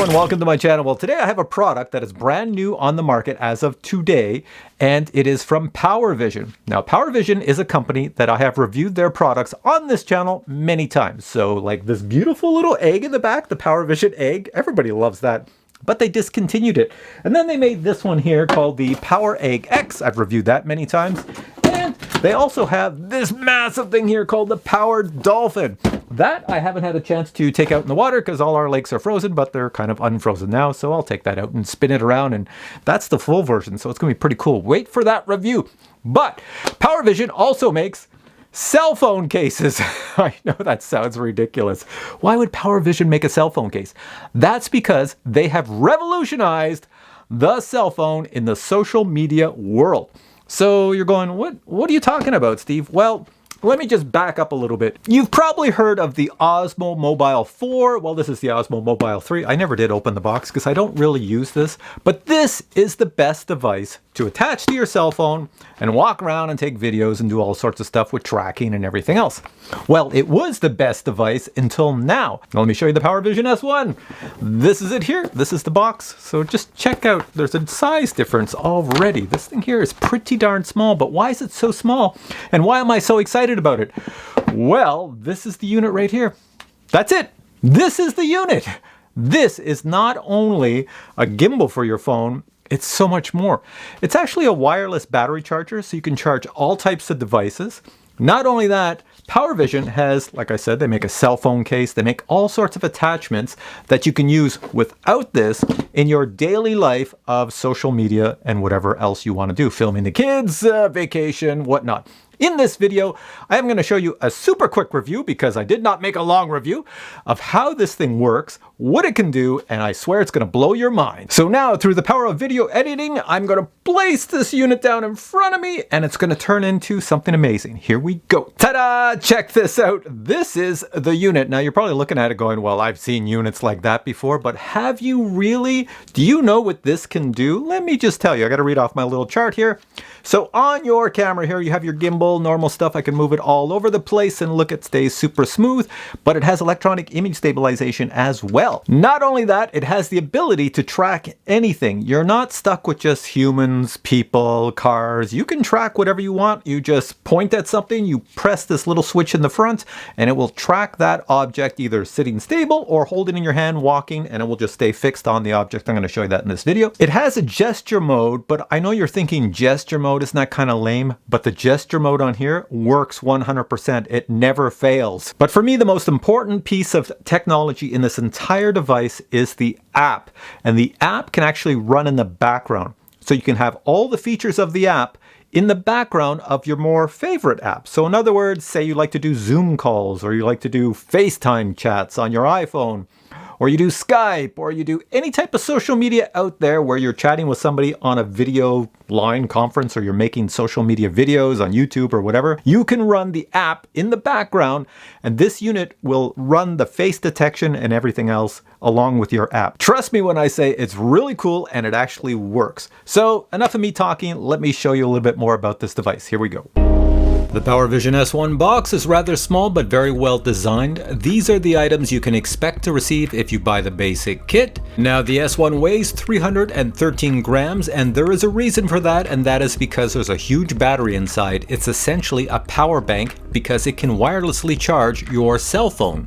everyone, welcome to my channel. Well, today I have a product that is brand new on the market as of today, and it is from PowerVision. Now, PowerVision is a company that I have reviewed their products on this channel many times. So like this beautiful little egg in the back, the PowerVision egg, everybody loves that. But they discontinued it. And then they made this one here called the Power Egg X. I've reviewed that many times. And they also have this massive thing here called the Power Dolphin. That I haven't had a chance to take out in the water because all our lakes are frozen, but they're kind of unfrozen now. So I'll take that out and spin it around, and that's the full version. So it's going to be pretty cool. Wait for that review. But PowerVision also makes cell phone cases. I know that sounds ridiculous. Why would PowerVision make a cell phone case? That's because they have revolutionized the cell phone in the social media world. So you're going, what are you talking about, Steve? Well, let me just back up a little bit. You've probably heard of the Osmo Mobile 4. Well, this is the Osmo Mobile 3. I never did open the box because I don't really use this. But this is the best device to attach to your cell phone and walk around and take videos and do all sorts of stuff with tracking and everything else. Well, it was the best device until now. Now, let me show you the PowerVision S1. This is it here. This is the box. So just check out, there's a size difference already. This thing here is pretty darn small, but why is it so small? And why am I so excited about it? Well, this is the unit right here. That's it. This is the unit. This is not only a gimbal for your phone, it's so much more. It's actually a wireless battery charger, so you can charge all types of devices. Not only that, PowerVision has, like I said, they make a cell phone case. They make all sorts of attachments that you can use without this in your daily life of social media and whatever else you want to do. Filming the kids, vacation, whatnot. In this video, I am going to show you a super quick review, because I did not make a long review, of how this thing works, what it can do, and I swear it's going to blow your mind. So now, through the power of video editing, I'm going to place this unit down in front of me, and it's going to turn into something amazing. Here we go. Ta-da! Check this out. This is the unit. Now, you're probably looking at it going, well, I've seen units like that before, but have you really? Do you know what this can do? Let me just tell you. I got to read off my little chart here. So on your camera here, you have your gimbal, normal stuff. I can move it all over the place and look, it stays super smooth, but it has electronic image stabilization as well. Not only that, it has the ability to track anything. You're not stuck with just humans, people, cars. You can track whatever you want. You just point at something, you press this little switch in the front, and it will track that object either sitting stable or holding in your hand, walking, and it will just stay fixed on the object. I'm going to show you that in this video. It has a gesture mode, but I know you're thinking gesture mode, isn't that kind of lame? But the gesture mode on here works 100%. It never fails. But for me, the most important piece of technology in this entire device is the app. And the app can actually run in the background. So you can have all the features of the app in the background of your more favorite apps. So in other words, say you like to do Zoom calls, or you like to do FaceTime chats on your iPhone, or you do Skype, or you do any type of social media out there where you're chatting with somebody on a video line conference, or you're making social media videos on YouTube or whatever, you can run the app in the background, and this unit will run the face detection and everything else along with your app. Trust me when I say it's really cool and it actually works. So enough of me talking, let me show you a little bit more about this device. Here we go. The PowerVision S1 box is rather small but very well designed. These are the items you can expect to receive if you buy the basic kit. Now, the S1 weighs 313 grams, and there is a reason for that, and that is because there's a huge battery inside. It's essentially a power bank because it can wirelessly charge your cell phone.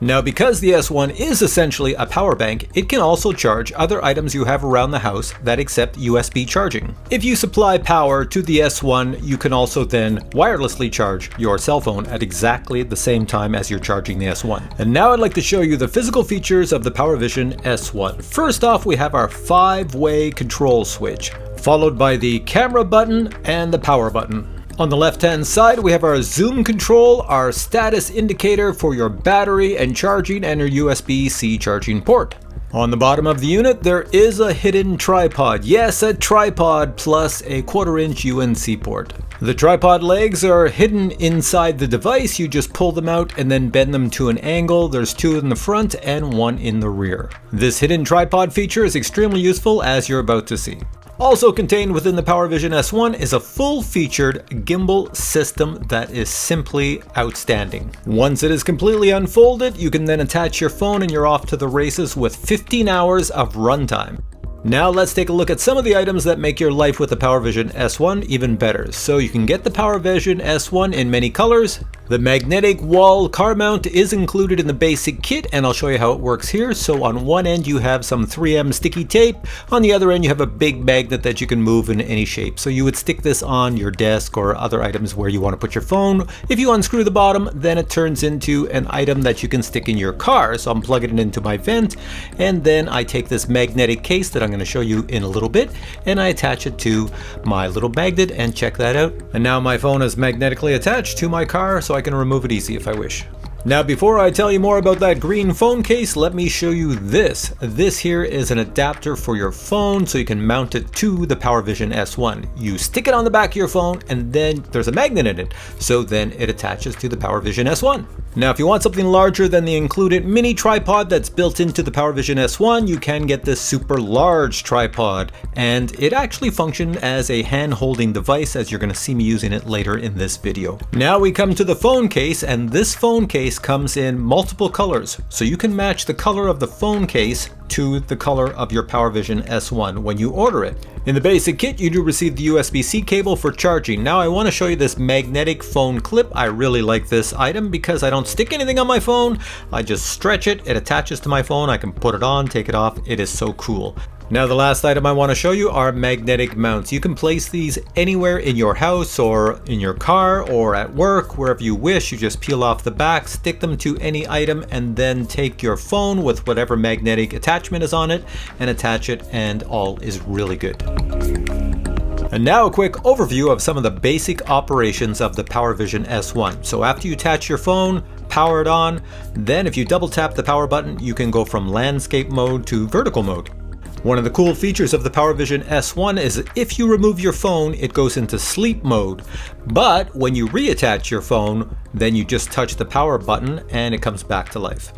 Now, because the S1 is essentially a power bank, it can also charge other items you have around the house that accept USB charging. If you supply power to the S1, you can also then wirelessly charge your cell phone at exactly the same time as you're charging the S1. And now I'd like to show you the physical features of the PowerVision S1. First off, we have our 5-way control switch, followed by the camera button and the power button. On the left-hand side, we have our zoom control, our status indicator for your battery and charging, and your USB-C charging port. On the bottom of the unit, there is a hidden tripod. Yes, a tripod plus a 1/4-inch UNC port. The tripod legs are hidden inside the device. You just pull them out and then bend them to an angle. There's 2 in the front and 1 in the rear. This hidden tripod feature is extremely useful, as you're about to see. Also contained within the PowerVision S1 is a full-featured gimbal system that is simply outstanding. Once it is completely unfolded, you can then attach your phone and you're off to the races with 15 hours of runtime. Now let's take a look at some of the items that make your life with the PowerVision S1 even better. So you can get the PowerVision S1 in many colors. The magnetic wall car mount is included in the basic kit, and I'll show you how it works here. So on one end you have some 3M sticky tape. On the other end you have a big magnet that you can move in any shape. So you would stick this on your desk or other items where you want to put your phone. If you unscrew the bottom, then it turns into an item that you can stick in your car. So I'm plugging it into my vent, and then I take this magnetic case that I'm going to show you in a little bit, and I attach it to my little magnet, and check that out. And now my phone is magnetically attached to my car, so I can remove it easy if I wish. Now before I tell you more about that green phone case, let me show you this. This here is an adapter for your phone so you can mount it to the PowerVision S1. You stick it on the back of your phone and then there's a magnet in it, so then it attaches to the PowerVision S1. Now if you want something larger than the included mini tripod that's built into the PowerVision S1, you can get this super large tripod, and it actually functions as a hand-holding device, as you're going to see me using it later in this video. Now we come to the phone case, and this phone case comes in multiple colors, so you can match the color of the phone case to the color of your PowerVision S1 when you order it. In the basic kit, you do receive the USB-C cable for charging. Now I want to show you this magnetic phone clip. I really like this item because I don't stick anything on my phone. I just stretch it, it attaches to my phone, I can put it on, take it off. It is so cool. Now the last item I want to show you are magnetic mounts. You can place these anywhere in your house or in your car or at work, wherever you wish. You just peel off the back, stick them to any item, and then take your phone with whatever magnetic attachment is on it and attach it, and all is really good. And now a quick overview of some of the basic operations of the PowerVision S1. So after you attach your phone, power it on, then if you double tap the power button, you can go from landscape mode to vertical mode. One of the cool features of the PowerVision S1 is that if you remove your phone, it goes into sleep mode. But when you reattach your phone, then you just touch the power button and it comes back to life.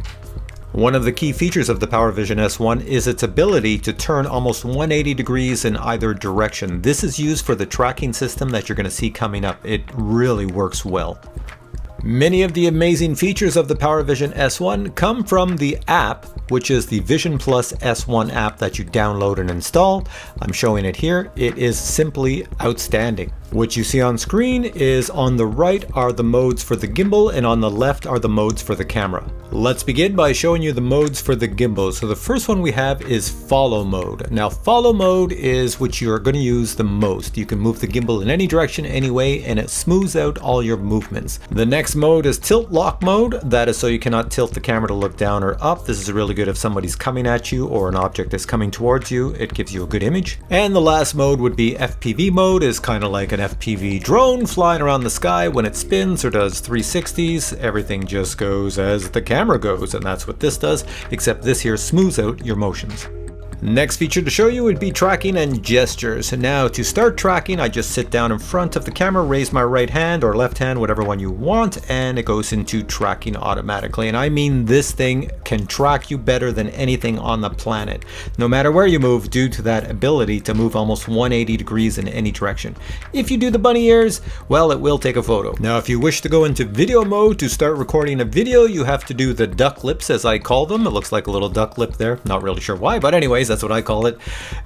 One of the key features of the PowerVision S1 is its ability to turn almost 180 degrees in either direction. This is used for the tracking system that you're going to see coming up. It really works well. Many of the amazing features of the PowerVision S1 come from the app, which is the Vision Plus S1 app that you download and install. I'm showing it here. It is simply outstanding. What you see on screen is on the right are the modes for the gimbal, and on the left are the modes for the camera. Let's begin by showing you the modes for the gimbal. So the first one we have is follow mode. Now follow mode is what you're going to use the most. You can move the gimbal in any direction anyway, and it smooths out all your movements. The next mode is tilt lock mode. That is so you cannot tilt the camera to look down or up. This is really good if somebody's coming at you or an object is coming towards you. It gives you a good image. And the last mode would be FPV mode. Is kind of like an FPV drone flying around the sky. When it spins or does 360s, everything just goes as the camera goes, and that's what this does, except this here smooths out your motions. Next feature to show you would be tracking and gestures. Now to start tracking, I just sit down in front of the camera, raise my right hand or left hand, whatever one you want, and it goes into tracking automatically. And I mean, this thing can track you better than anything on the planet, no matter where you move, due to that ability to move almost 180 degrees in any direction. If you do the bunny ears, well, it will take a photo. Now if you wish to go into video mode to start recording a video, you have to do the duck lips, as I call them. It looks like a little duck lip there, not really sure why, but anyways, that's what I call it.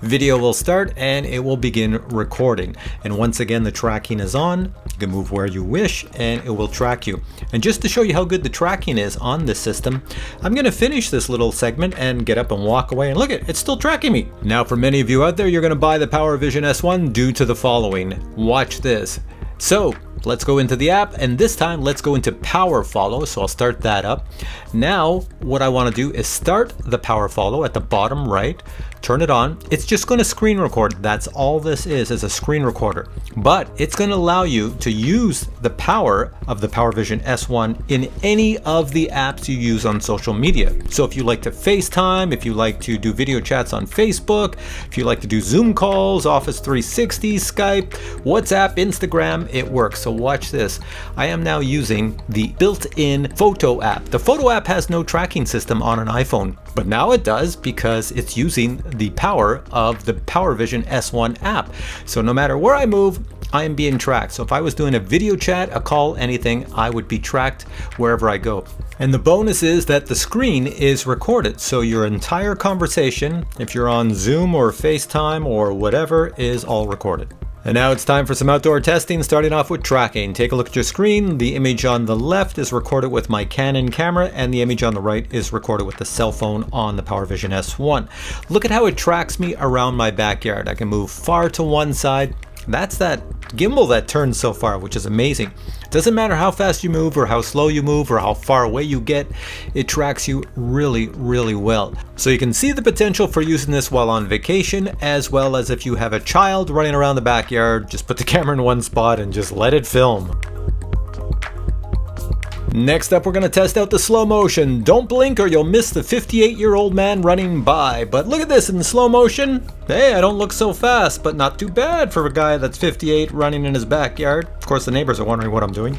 Video will start and it will begin recording. And once again, the tracking is on. You can move where you wish and it will track you. And just to show you how good the tracking is on this system, I'm going to finish this little segment and get up and walk away, and look, it's still tracking me. Now for many of you out there, you're going to buy the PowerVision S1 due to the following. Watch this. So let's go into the app, and this time let's go into PowerFollow. So I'll start that up. Now what I want to do is start the PowerFollow at the bottom right, turn it on. It's just going to screen record. That's all this is a screen recorder. But it's going to allow you to use the power of the PowerVision S1 in any of the apps you use on social media. So if you like to FaceTime, if you like to do video chats on Facebook, if you like to do Zoom calls, Office 360, Skype, WhatsApp, Instagram, it works. So watch this. I am now using the built-in photo app. The photo app has no tracking system on an iPhone, but now it does because it's using the power of the PowerVision S1 app. So no matter where I move, I am being tracked. So if I was doing a video chat, a call, anything, I would be tracked wherever I go. And the bonus is that the screen is recorded. So your entire conversation, if you're on Zoom or FaceTime or whatever, is all recorded. And now it's time for some outdoor testing, starting off with tracking. Take a look at your screen. The image on the left is recorded with my Canon camera, and the image on the right is recorded with the cell phone on the PowerVision S1. Look at how it tracks me around my backyard. I can move far to one side. That's that gimbal that turns so far, which is amazing. It doesn't matter how fast you move or how slow you move or how far away you get, it tracks you really, really well. So you can see the potential for using this while on vacation, as well as if you have a child running around the backyard, just put the camera in one spot and just let it film. Next up, we're going to test out the slow motion. Don't blink or you'll miss the 58-year-old man running by. But look at this in slow motion. Hey, I don't look so fast, but not too bad for a guy that's 58 running in his backyard. Of course, the neighbors are wondering what I'm doing.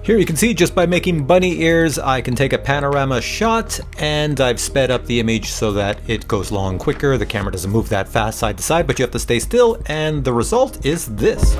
Here you can see just by making bunny ears, I can take a panorama shot, and I've sped up the image so that it goes long quicker. The camera doesn't move that fast side to side, but you have to stay still, and the result is this.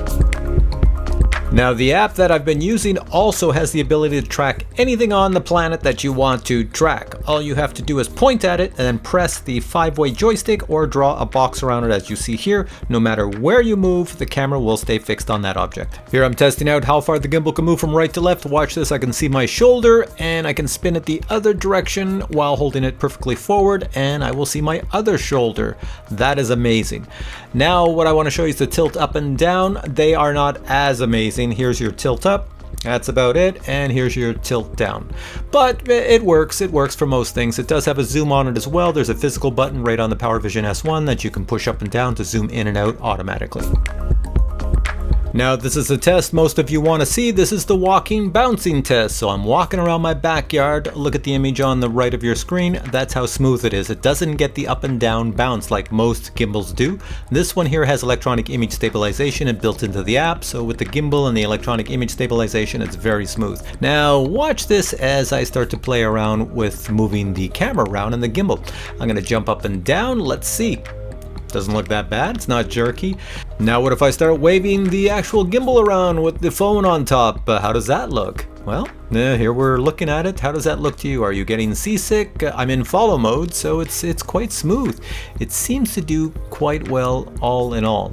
Now, the app that I've been using also has the ability to track anything on the planet that you want to track. All you have to do is point at it and then press the 5-way joystick or draw a box around it as you see here. No matter where you move, the camera will stay fixed on that object. Here I'm testing out how far the gimbal can move from right to left. Watch this, I can see my shoulder and I can spin it the other direction while holding it perfectly forward, and I will see my other shoulder. That is amazing. Now what I want to show you is the tilt up and down. They are not as amazing. Here's your tilt up, that's about it, and here's your tilt down. But it works for most things. It does have a zoom on it as well. There's a physical button right on the PowerVision S1 that you can push up and down to zoom in and out automatically. Now this is the test most of you want to see. This is the walking bouncing test. So I'm walking around my backyard. Look at the image on the right of your screen. That's how smooth it is. It doesn't get the up and down bounce like most gimbals do. This one here has electronic image stabilization built into the app. So with the gimbal and the electronic image stabilization, it's very smooth. Now watch this as I start to play around with moving the camera around in the gimbal. I'm going to jump up and down. Let's see. Doesn't look that bad, it's not jerky. Now what if I start waving the actual gimbal around with the phone on top? How does that look? Well, here we're looking at it. How does that look to you? Are you getting seasick? I'm in follow mode, so it's quite smooth. It seems to do quite well all in all.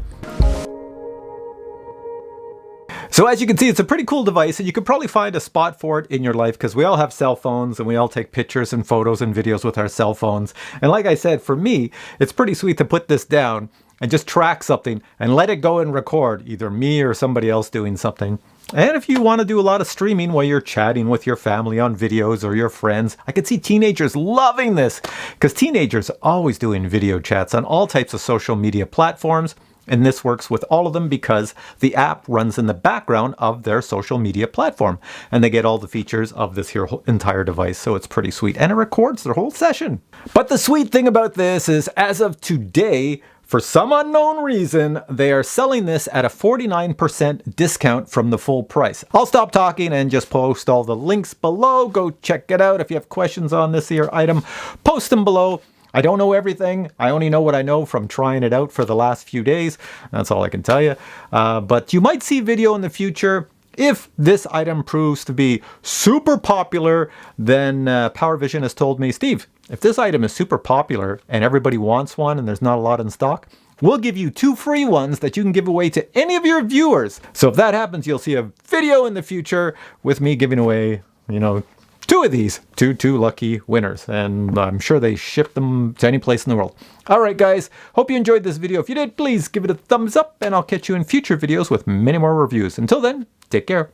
So as you can see, it's a pretty cool device, and you could probably find a spot for it in your life because we all have cell phones and we all take pictures and photos and videos with our cell phones. And like I said, for me, it's pretty sweet to put this down and just track something and let it go and record either me or somebody else doing something. And if you want to do a lot of streaming while you're chatting with your family on videos or your friends, I could see teenagers loving this because teenagers are always doing video chats on all types of social media platforms. And this works with all of them because the app runs in the background of their social media platform. And they get all the features of this here entire device. So it's pretty sweet. And it records their whole session. But the sweet thing about this is as of today, for some unknown reason, they are selling this at a 49% discount from the full price. I'll stop talking and just post all the links below. Go check it out. If you have questions on this here item, post them below. I don't know everything. I only know what I know from trying it out for the last few days. That's all I can tell you. But you might see video in the future. If this item proves to be super popular, then PowerVision has told me, Steve, if this item is super popular and everybody wants one and there's not a lot in stock, we'll give you 2 free ones that you can give away to any of your viewers. So if that happens, you'll see a video in the future with me giving away, 2 of these, two lucky winners, and I'm sure they ship them to any place in the world. All right, guys, hope you enjoyed this video. If you did, please give it a thumbs up, and I'll catch you in future videos with many more reviews. Until then, take care.